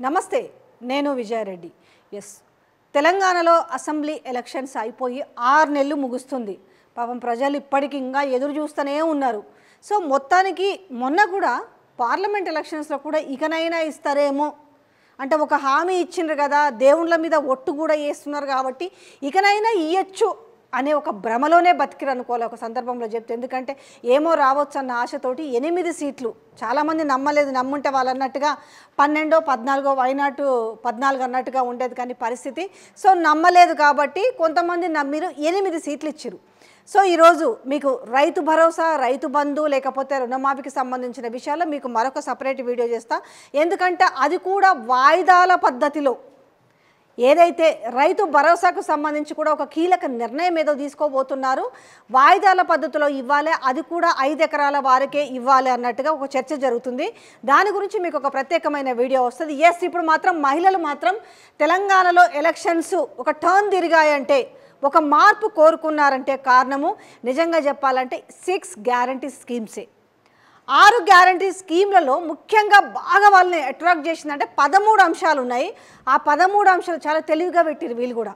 నమస్తే నేను విజయారెడ్డి ఎస్ తెలంగాణలో అసెంబ్లీ ఎలక్షన్స్ అయిపోయి 6 నెలలు ముగుస్తుంది పాపం ప్రజలు ఇప్పటికీ ఇంకా ఎదురు చూస్తూనే ఉన్నారు సో మొత్తానికి మొన్న కూడా పార్లమెంట్ ఎలక్షన్స్లో కూడా ఇకనైనా ఇస్తారేమో అంటే ఒక హామీ ఇచ్చిండ్రు కదా దేవుళ్ళ మీద ఒట్టు కూడా చేస్తున్నారు కాబట్టి ఇకనైనా ఇయ్యొచ్చు అనే ఒక భ్రమలోనే బతికిరు అనుకోవాలి ఒక సందర్భంలో చెప్తే ఎందుకంటే ఏమో రావచ్చు అన్న ఆశతోటి 8 సీట్లు చాలామంది నమ్మలేదు నమ్ముంటే వాళ్ళు అన్నట్టుగా 12 14 వైనాటు 14 అన్నట్టుగా ఉండేది కానీ పరిస్థితి సో నమ్మలేదు కాబట్టి కొంతమంది నమ్మిరు 8 సీట్లు ఇచ్చిరు సో ఈరోజు మీకు రైతు భరోసా రైతు బంధు లేకపోతే రుణమాఫీకి సంబంధించిన విషయాల్లో మీకు మరొక సపరేట్ వీడియో చేస్తా ఎందుకంటే అది కూడా వాయిదాల పద్ధతిలో ఏదైతే రైతు భరోసాకు సంబంధించి కూడా ఒక కీలక నిర్ణయం ఏదో తీసుకోబోతున్నారు వాయిదాల పద్ధతిలో ఇవ్వాలి అది కూడా 5 ఎకరాల వారికే ఇవ్వాలి అన్నట్టుగా ఒక చర్చ జరుగుతుంది దాని గురించి మీకు ఒక ప్రత్యేకమైన వీడియో వస్తుంది ఎస్ ఇప్పుడు మాత్రం మహిళలు మాత్రం తెలంగాణలో ఎలక్షన్స్ ఒక టర్న్ తిరిగాయంటే ఒక మార్పు కోరుకున్నారంటే కారణము నిజంగా చెప్పాలంటే 6 గ్యారంటీ స్కీమ్సే 6 గ్యారంటీ స్కీమ్లలో ముఖ్యంగా బాగా వాళ్ళని అట్రాక్ట్ చేసిందంటే 13 అంశాలు ఉన్నాయి ఆ 13 అంశాలు చాలా తెలివిగా పెట్టిరు వీళ్ళు కూడా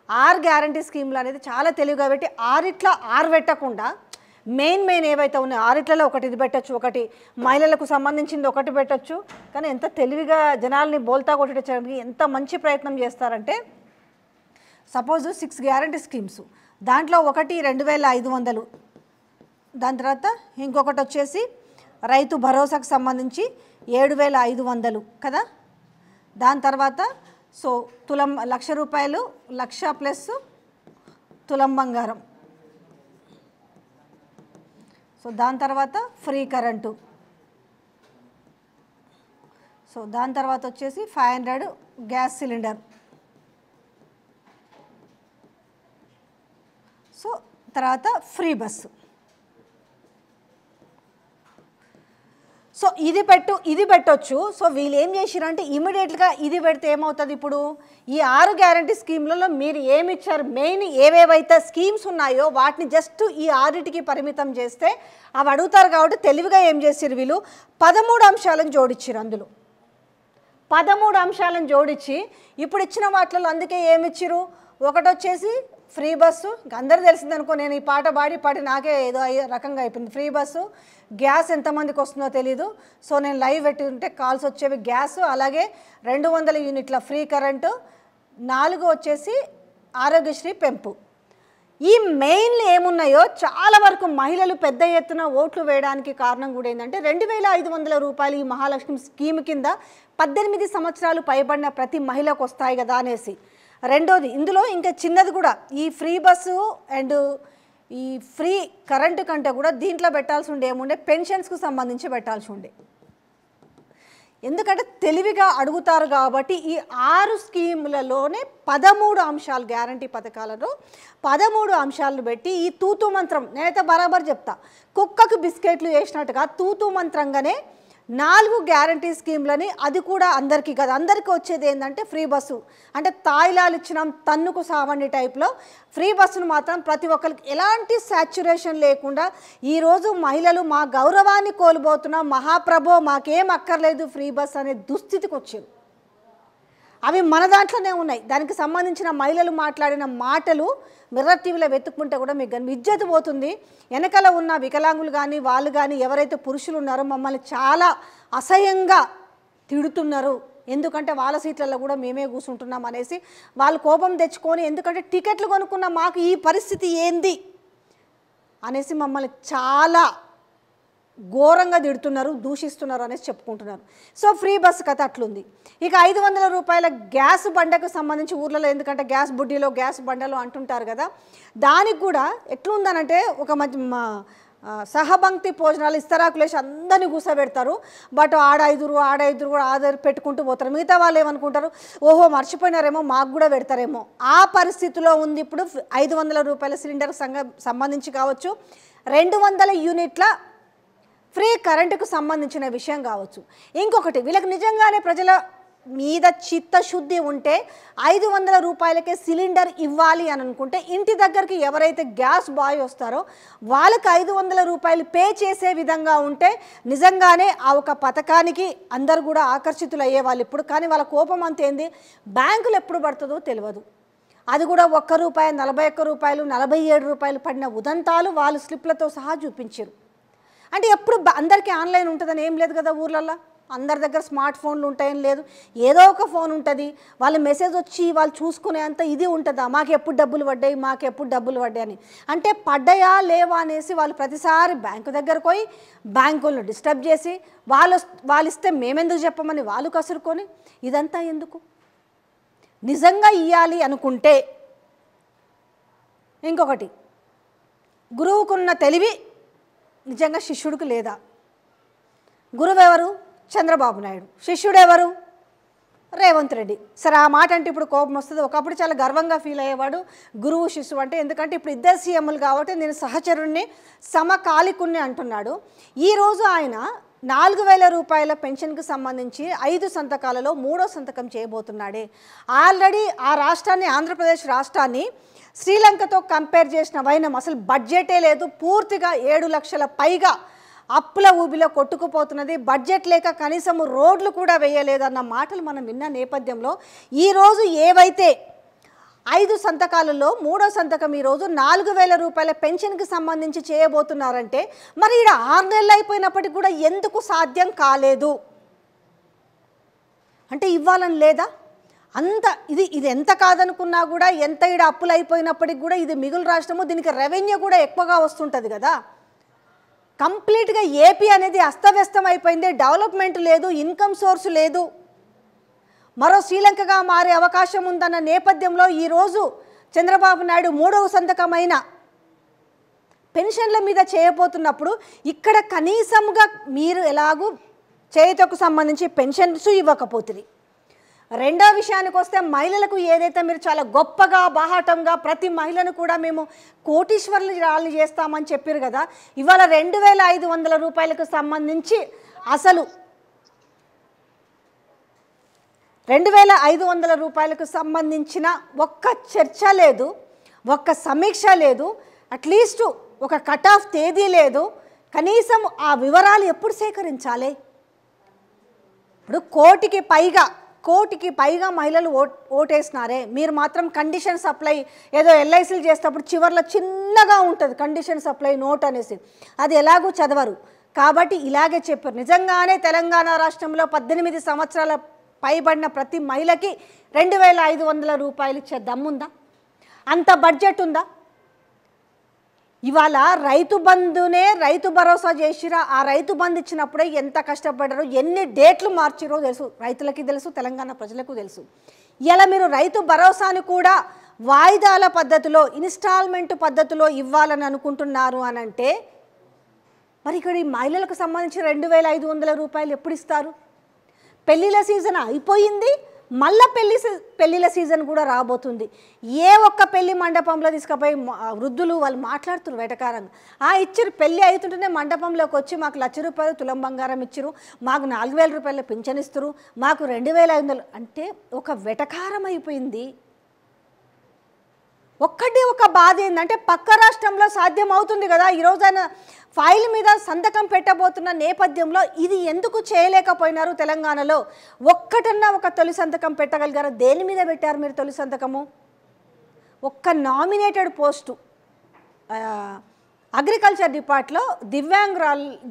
6 గ్యారంటీ స్కీమ్లు అనేది చాలా తెలివిగా పెట్టి 6 పెట్టకుండా మెయిన్ ఏవైతే ఉన్నాయో 6 ఒకటి ఇది పెట్టచ్చు ఒకటి మహిళలకు సంబంధించింది ఒకటి పెట్టచ్చు కానీ ఎంత తెలివిగా జనాల్ని బోల్తా కొట్టడానికి ఎంత మంచి ప్రయత్నం చేస్తారంటే సపోజ్ 6 గ్యారంటీ స్కీమ్స్ దాంట్లో ఒకటి 2500 దాని తర్వాత ఇంకొకటి వచ్చేసి రైతు భరోసాకు సంబంధించి 7500 కదా దాని తర్వాత సో తులం 1,00,000 రూపాయలు 1,00,000 ప్లస్ తులం బంగారం సో దాని తర్వాత ఫ్రీ కరెంటు సో దాని తర్వాత వచ్చేసి 500 గ్యాస్ సిలిండర్ సో తర్వాత ఫ్రీ బస్సు సో ఇది పెట్టొచ్చు సో వీళ్ళు ఏం చేసిరంటే ఇమీడియట్గా ఇది పెడితే ఏమవుతుంది ఇప్పుడు ఈ 6 గ్యారంటీ స్కీమ్లలో మీరు ఏమి ఇచ్చారు మెయిన్ ఏవేవైతే స్కీమ్స్ ఉన్నాయో వాటిని జస్ట్ ఈ 6టికి పరిమితం చేస్తే అవి అడుగుతారు కాబట్టి తెలివిగా ఏం చేసిరు వీళ్ళు 13 అంశాలను జోడించారు అందులో 13 అంశాలను జోడించి ఇప్పుడు ఇచ్చిన వాటిలో అందుకే ఏమి ఇచ్చిరు ఒకటి వచ్చేసి ఫ్రీ బస్సు అందరూ తెలిసిందనుకో నేను ఈ పాట పాడి నాకే ఏదో రకంగా అయిపోయింది ఫ్రీ బస్సు గ్యాస్ ఎంతమందికి వస్తుందో తెలీదు సో నేను లైవ్ పెట్టి ఉంటే కాల్స్ వచ్చేవి గ్యాస్ అలాగే 200 యూనిట్ల ఫ్రీ కరెంటు 4 వచ్చేసి ఆరోగ్యశ్రీ పెంపు ఈ మెయిన్లు ఏమున్నాయో చాలా వరకు మహిళలు పెద్ద ఎత్తున ఓట్లు వేయడానికి కారణం కూడా ఏంటంటే 2,500 రూపాయలు ఈ మహాలక్ష్మి స్కీమ్ కింద 18 సంవత్సరాలు పైబడిన ప్రతి మహిళకు వస్తాయి కదా అనేసి రెండోది ఇందులో ఇంకా చిన్నది కూడా ఈ ఫ్రీ బస్సు అండ్ ఈ ఫ్రీ కరెంటు కంటే కూడా దీంట్లో పెట్టాల్సి ఉండే ఏముండే పెన్షన్స్కు సంబంధించి పెట్టాల్సి ఉండే ఎందుకంటే తెలివిగా అడుగుతారు కాబట్టి ఈ 6 స్కీములలోనే 13 అంశాలు గ్యారంటీ పథకాలలో 13 అంశాలను పెట్టి ఈ తూతూ మంత్రం నేనైతే బరాబర్ చెప్తా కుక్కకు బిస్కెట్లు వేసినట్టుగా తూతూ మంత్రంగానే 4 గ్యారంటీ స్కీమ్లని అది కూడా అందరికీ కదా అందరికీ వచ్చేది ఏంటంటే ఫ్రీ బస్సు అంటే తాయిలాలు ఇచ్చినాం తన్నుకు సావండి టైప్లో ఫ్రీ బస్సును మాత్రం ప్రతి ఒక్కరికి ఎలాంటి సాచ్యురేషన్ లేకుండా ఈరోజు మహిళలు మా గౌరవాన్ని కోల్పోతున్నాం మహాప్రభో మాకేం అక్కర్లేదు ఫ్రీ బస్ అనే దుస్థితికి వచ్చారు అవి మన దాంట్లోనే ఉన్నాయి దానికి సంబంధించిన మహిళలు మాట్లాడిన మాటలు మిర్రర్ టీవీలో వెతుక్కుంటే కూడా మీకు ఇజ్జత్ పోతుంది వెనకాల ఉన్న వికలాంగులు కానీ వాళ్ళు కానీ ఎవరైతే పురుషులు ఉన్నారో మమ్మల్ని చాలా అసహ్యంగా తిడుతున్నారు ఎందుకంటే వాళ్ళ సీట్లలో కూడా మేమే కూర్చుంటున్నాం అనేసి వాళ్ళు కోపం తెచ్చుకొని ఎందుకంటే టికెట్లు కొనుక్కున్న మాకు ఈ పరిస్థితి ఏంది అనేసి మమ్మల్ని చాలా ఘోరంగా తిడుతున్నారు దూషిస్తున్నారు అనేసి చెప్పుకుంటున్నారు సో ఫ్రీ బస్సు కథ అట్లుంది ఇక 500 రూపాయల గ్యాస్ బండకు సంబంధించి ఊర్లలో ఎందుకంటే గ్యాస్ బుడ్డీలో గ్యాస్ బండలో అంటుంటారు కదా దానికి కూడా ఎట్లుందనంటే ఒక సహబంక్తి భోజనాలు ఇస్తరాకులేసి అందరినీ కూర్చోబెడతారు బట్ ఆడైదురు కూడా ఆధారు పెట్టుకుంటూ పోతారు మిగతా వాళ్ళు ఏమనుకుంటారు ఓహో మర్చిపోయినారేమో మాకు కూడా పెడతారేమో ఆ పరిస్థితిలో ఉంది ఇప్పుడు 500 రూపాయల సిలిండర్ సంబంధించి కావచ్చు 200 యూనిట్ల ఫ్రీ కరెంటుకు సంబంధించిన విషయం కావచ్చు ఇంకొకటి వీళ్ళకి నిజంగానే ప్రజల మీద చిత్తశుద్ధి ఉంటే 500 రూపాయలకే సిలిండర్ ఇవ్వాలి అని అనుకుంటే ఇంటి దగ్గరికి ఎవరైతే గ్యాస్ బాయ్ వస్తారో వాళ్ళకి 500 రూపాయలు పే చేసే విధంగా ఉంటే నిజంగానే ఆ ఒక పథకానికి అందరు కూడా ఆకర్షితులు అయ్యే వాళ్ళు ఇప్పుడు. కానీ వాళ్ళ కోపం అంతేంది, బ్యాంకులు ఎప్పుడు పడుతుందో తెలియదు. అది కూడా ₹1, 41 రూపాయలు, 47 రూపాయలు పడిన ఉదంతాలు వాళ్ళు స్లిప్లతో సహా చూపించారు. అంటే ఎప్పుడు అందరికీ ఆన్లైన్ ఉంటుందని ఏం లేదు కదా ఊర్లల్లో, అందరి దగ్గర స్మార్ట్ ఫోన్లు ఉంటాయని లేదు, ఏదో ఒక ఫోన్ ఉంటుంది. వాళ్ళ మెసేజ్ వచ్చి వాళ్ళు చూసుకునే అంత ఇది ఉంటుందా, మాకు ఎప్పుడు డబ్బులు పడ్డాయి, మాకు ఎప్పుడు డబ్బులు పడ్డాయి అని. అంటే పడ్డాయా లేవా అనేసి వాళ్ళు ప్రతిసారి బ్యాంకు దగ్గరకు పోయి బ్యాంకులను డిస్టర్బ్ చేసి వాళ్ళు ఇస్తే మేమెందుకు చెప్పమని వాళ్ళు కసురుకొని ఇదంతా ఎందుకు? నిజంగా ఇవ్వాలి అనుకుంటే ఇంకొకటి, గురువుకున్న తెలివి నిజంగా శిష్యుడికి లేదా? గురువు ఎవరు? చంద్రబాబు నాయుడు. శిష్యుడు ఎవరు? రేవంత్ రెడ్డి. సరే ఆ మాట అంటే ఇప్పుడు కోపం వస్తుంది. ఒకప్పుడు చాలా గర్వంగా ఫీల్ అయ్యేవాడు గురువు శిష్యువు అంటే, ఎందుకంటే ఇప్పుడు ఇద్దరు సీఎంలు కాబట్టి నేను సహచరుణ్ణి సమకాలికుణ్ణి అంటున్నాడు. ఈరోజు ఆయన 4000 రూపాయల పెన్షన్కి సంబంధించి 5 సంతకాలలో 3వ సంతకం చేయబోతున్నాడే. ఆల్రెడీ ఆ రాష్ట్రాన్ని, ఆంధ్రప్రదేశ్ రాష్ట్రాన్ని శ్రీలంకతో కంపేర్ చేసిన వైనం, అసలు బడ్జెటే లేదు, పూర్తిగా 7 లక్షల పైగా అప్పుల ఊబిలో కొట్టుకుపోతున్నది, బడ్జెట్ లేక కనీసం రోడ్లు కూడా వేయలేదన్న మాటలు మనం విన్న నేపథ్యంలో ఈరోజు ఏవైతే 5 సంతకాలలో 3వ సంతకం ఈరోజు 4000 రూపాయల పెన్షన్కి సంబంధించి చేయబోతున్నారంటే మరి ఈడ 6 నెలలు అయిపోయినప్పటికీ కూడా ఎందుకు సాధ్యం కాలేదు? అంటే ఇవ్వాలని లేదా? అంత ఇది ఎంత కాదనుకున్నా కూడా, ఎంత ఈడ అప్పులు అయిపోయినప్పటికి కూడా ఇది మిగులు రాష్ట్రము, దీనికి రెవెన్యూ కూడా ఎక్కువగా వస్తుంటుంది కదా. కంప్లీట్గా ఏపీ అనేది అస్తవ్యస్తం అయిపోయింది, డెవలప్మెంట్ లేదు, ఇన్కమ్ సోర్స్ లేదు, మరో శ్రీలంకగా మారే అవకాశం ఉందన్న నేపథ్యంలో ఈరోజు చంద్రబాబు నాయుడు 3వ సంతకమైన పెన్షన్ల మీద చేయబోతున్నప్పుడు ఇక్కడ కనీసంగా మీరు ఎలాగూ చేయుతకు సంబంధించి పెన్షన్స్ ఇవ్వకపోతుంది. రెండో విషయానికి వస్తే మహిళలకు ఏదైతే మీరు చాలా గొప్పగా బాహాటంగా ప్రతి మహిళను కూడా మేము కోటీశ్వరులు చేస్తామని చెప్పారు కదా, ఇవాళ 2500 రూపాయలకు సంబంధించి అసలు 2500 రూపాయలకు సంబంధించిన ఒక్క చర్చ లేదు, ఒక్క సమీక్ష లేదు, అట్లీస్ట్ ఒక కట్ ఆఫ్ తేదీ లేదు. కనీసం ఆ వివరాలు ఎప్పుడు సేకరించాలి? ఇప్పుడు కోటికి పైగా మహిళలు ఓటేసినారే, మీరు మాత్రం కండిషన్ సప్లై ఏదో ఎల్ఐసీలు చేసేటప్పుడు చివర్లో చిన్నగా ఉంటుంది కండిషన్ సప్లై నోట్ అనేసి, అది ఎలాగూ చదవరు. కాబట్టి ఇలాగే చెప్పారు. నిజంగానే తెలంగాణ రాష్ట్రంలో 18 సంవత్సరాల పైబడిన ప్రతి మహిళకి 2500 రూపాయలు ఇచ్చే దమ్ముందా? అంత బడ్జెట్ ఉందా? ఇవాళ రైతు భరోసా చేసిరా, ఆ రైతు బంధు ఇచ్చినప్పుడే ఎంత కష్టపడ్డారో, ఎన్ని డేట్లు మార్చిరో తెలుసు, రైతులకి తెలుసు, తెలంగాణ ప్రజలకు తెలుసు. ఇలా మీరు రైతు భరోసాను కూడా వాయిదాల పద్ధతిలో, ఇన్స్టాల్మెంట్ పద్ధతిలో ఇవ్వాలని అనుకుంటున్నారు అని అంటే మరి ఇక్కడ ఈ మహిళలకు సంబంధించి 2500 రూపాయలు ఎప్పుడు ఇస్తారు? పెళ్ళిళ్ళ సీజన్ అయిపోయింది, మళ్ళీ పెళ్ళిళ్ళ సీజన్ కూడా రాబోతుంది. ఏ ఒక్క పెళ్లి మండపంలో తీసుకుపోయి వృద్ధులు వాళ్ళు మాట్లాడుతున్నారు వెటకారంగా, ఇచ్చిరు పెళ్ళి అవుతుంటేనే మండపంలోకి వచ్చి మాకు ₹1,00,000 తులం బంగారం ఇచ్చిరు, మాకు 4000 రూపాయల పింఛన్ ఇస్తారు, మాకు 2500 అంటే ఒక వెటకారం అయిపోయింది. ఒక బాధ ఏంటంటే పక్క రాష్ట్రంలో సాధ్యం అవుతుంది కదా, ఈరోజు ఆయన ఫైల్ మీద సంతకం పెట్టబోతున్న నేపథ్యంలో ఇది ఎందుకు చేయలేకపోయినారు? తెలంగాణలో ఒక్కటన్నా ఒక తొలి సంతకం పెట్టగలిగారు? దేని మీద పెట్టారు మీరు తొలి సంతకము? ఒక్క నామినేటెడ్ పోస్టు అగ్రికల్చర్ డిపార్ట్లో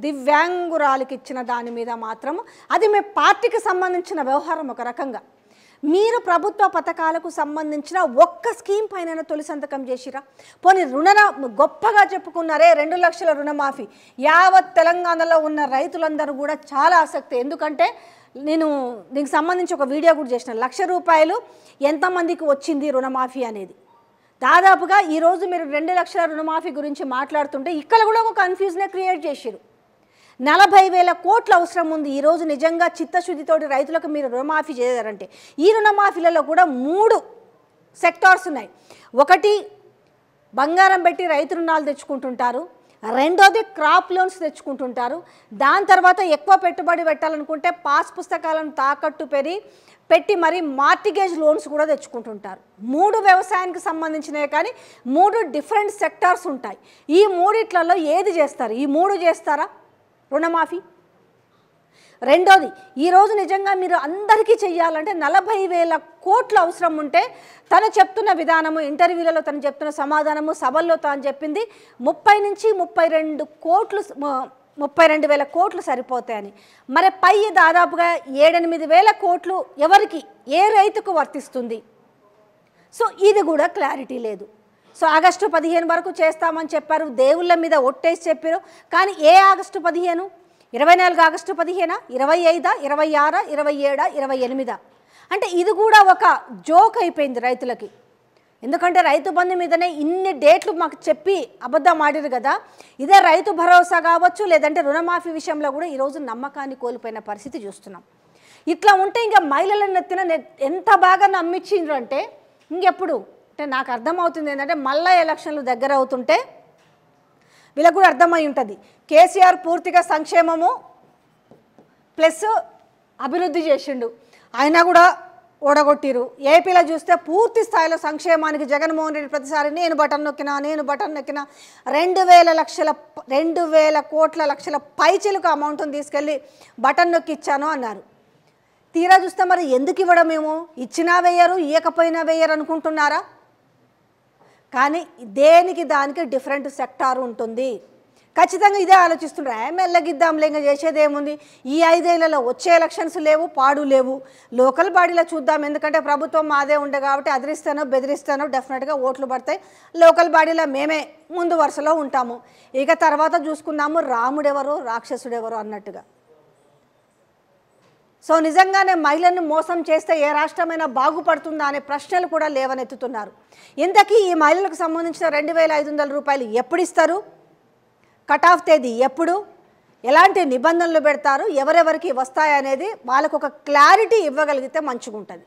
దివ్యాంగురాలికి ఇచ్చిన దాని మీద మాత్రం, అది మీ పార్టీకి సంబంధించిన వ్యవహారం ఒక రకంగా. మీరు ప్రభుత్వ పథకాలకు సంబంధించిన ఒక్క స్కీమ్ పైన తొలి సంతకం చేసిరా? పోనీ గొప్పగా చెప్పుకున్నారే 2 లక్షల రుణమాఫీ, యావత్ తెలంగాణలో ఉన్న రైతులందరూ కూడా చాలా ఆసక్తి. ఎందుకంటే నేను దీనికి సంబంధించి ఒక వీడియో కూడా చేసిన, ₹1,00,000 ఎంతమందికి వచ్చింది రుణమాఫీ అనేది. దాదాపుగా ఈరోజు మీరు 2 లక్షల రుణమాఫీ గురించి మాట్లాడుతుంటే ఇక్కడ కూడా ఒక కన్ఫ్యూజనే క్రియేట్ చేశారు. 40,000 కోట్ల అవసరం ఉంది ఈరోజు నిజంగా చిత్తశుద్ధితోటి రైతులకు మీరు రుణమాఫీ చేయారంటే. ఈ రుణమాఫీలలో కూడా 3 సెక్టార్స్ ఉన్నాయి. ఒకటి బంగారం పెట్టి రైతు రుణాలు తెచ్చుకుంటుంటారు, రెండోది క్రాప్ లోన్స్ తెచ్చుకుంటుంటారు, దాని తర్వాత ఎక్కువ పెట్టుబడి పెట్టాలనుకుంటే పాస్ పుస్తకాలను తాకట్టు పెరి పెట్టి మరి మార్టిగేజ్ లోన్స్ కూడా తెచ్చుకుంటుంటారు. 3 వ్యవసాయానికి సంబంధించినవి, కానీ 3 డిఫరెంట్ సెక్టార్స్ ఉంటాయి. ఈ మూడిట్లలో ఏది చేస్తారు? ఈ 3 చేస్తారా రుణమాఫీ? రెండోది, ఈరోజు నిజంగా మీరు అందరికీ చెయ్యాలంటే 40,000 కోట్లు అవసరం ఉంటే తను చెప్తున్న విధానము, ఇంటర్వ్యూలలో తను చెప్తున్న సమాధానము, సభల్లో తాను చెప్పింది 30 నుంచి 32,000 కోట్లు సరిపోతాయని. మరి పై దాదాపుగా 7-8,000 కోట్లు ఎవరికి, ఏ రైతుకు వర్తిస్తుంది? సో ఇది కూడా క్లారిటీ లేదు. సో ఆగస్టు 15 వరకు చేస్తామని చెప్పారు, దేవుళ్ళ మీద ఒట్టేసి చెప్పారు. కానీ ఏ ఆగస్టు 15? 24 ఆగస్టు 15, 25, 26, 27, 28? అంటే ఇది కూడా ఒక జోక్ అయిపోయింది రైతులకి. ఎందుకంటే రైతు బంధు మీదనే ఇన్ని డేట్లు మాకు చెప్పి అబద్ధం ఆడిరు కదా. ఇదే రైతు భరోసా కావచ్చు, లేదంటే రుణమాఫీ విషయంలో కూడా ఈరోజు నమ్మకాన్ని కోల్పోయిన పరిస్థితి చూస్తున్నాం. ఇట్లా ఉంటే ఇంకా మహిళలను నెత్తిన ఎంత బాగా నమ్మించిండ్రు అంటే ఇంకెప్పుడు అంటే నాకు అర్థమవుతుంది ఏంటంటే మళ్ళా ఎలక్షన్లు దగ్గర అవుతుంటే వీళ్ళకు కూడా అర్థమై ఉంటుంది. కేసీఆర్ పూర్తిగా సంక్షేమము ప్లస్ అభివృద్ధి చేసిండు, అయినా కూడా ఓడగొట్టిరు. ఏపీలో చూస్తే పూర్తి స్థాయిలో సంక్షేమానికి జగన్మోహన్ రెడ్డి ప్రతిసారి నేను బటన్ నొక్కినా 2,000 కోట్ల లక్షల పైచిలకు అమౌంట్ని తీసుకెళ్ళి బటన్ నొక్కి ఇచ్చాను అన్నారు. తీరా చూస్తే మరి ఎందుకు ఇవ్వడం? మేము ఇచ్చినా వేయరు, ఇవ్వకపోయినా వేయరు అనుకుంటున్నారా? కానీ దేనికి దానికి డిఫరెంట్ సెక్టార్ ఉంటుంది. ఖచ్చితంగా ఇదే ఆలోచిస్తుంటారు. మెల్లగిద్దాంలే, ఇంకా చేసేది ఏముంది, ఈ 5 ఏళ్లలో వచ్చే ఎలక్షన్స్ లేవు, పాడు లేవు, లోకల్ బాడీలో చూద్దాం, ఎందుకంటే ప్రభుత్వం మాదే ఉండే కాబట్టి అదిరిస్తానో బెదిరిస్తానో డెఫినెట్గా ఓట్లు పడతాయి, లోకల్ బాడీలో మేమే ముందు వరుసలో ఉంటాము, ఇక తర్వాత చూసుకుందాము రాముడెవరో రాక్షసుడెవరో అన్నట్టుగా. సో నిజంగానే మహిళలను మోసం చేస్తే ఏ రాష్ట్రమైనా బాగుపడుతుందా అనే ప్రశ్నలు కూడా లేవనెత్తుతున్నారు. ఇంతకీ ఈ మహిళలకు సంబంధించిన 2,500 రూపాయలు ఎప్పుడు ఇస్తారు? కట్ ఆఫ్ తేదీ ఎప్పుడు? ఎలాంటి నిబంధనలు పెడతారు? ఎవరెవరికి వస్తాయనేది వాళ్ళకు ఒక క్లారిటీ ఇవ్వగలిగితే మంచిగా ఉంటుంది.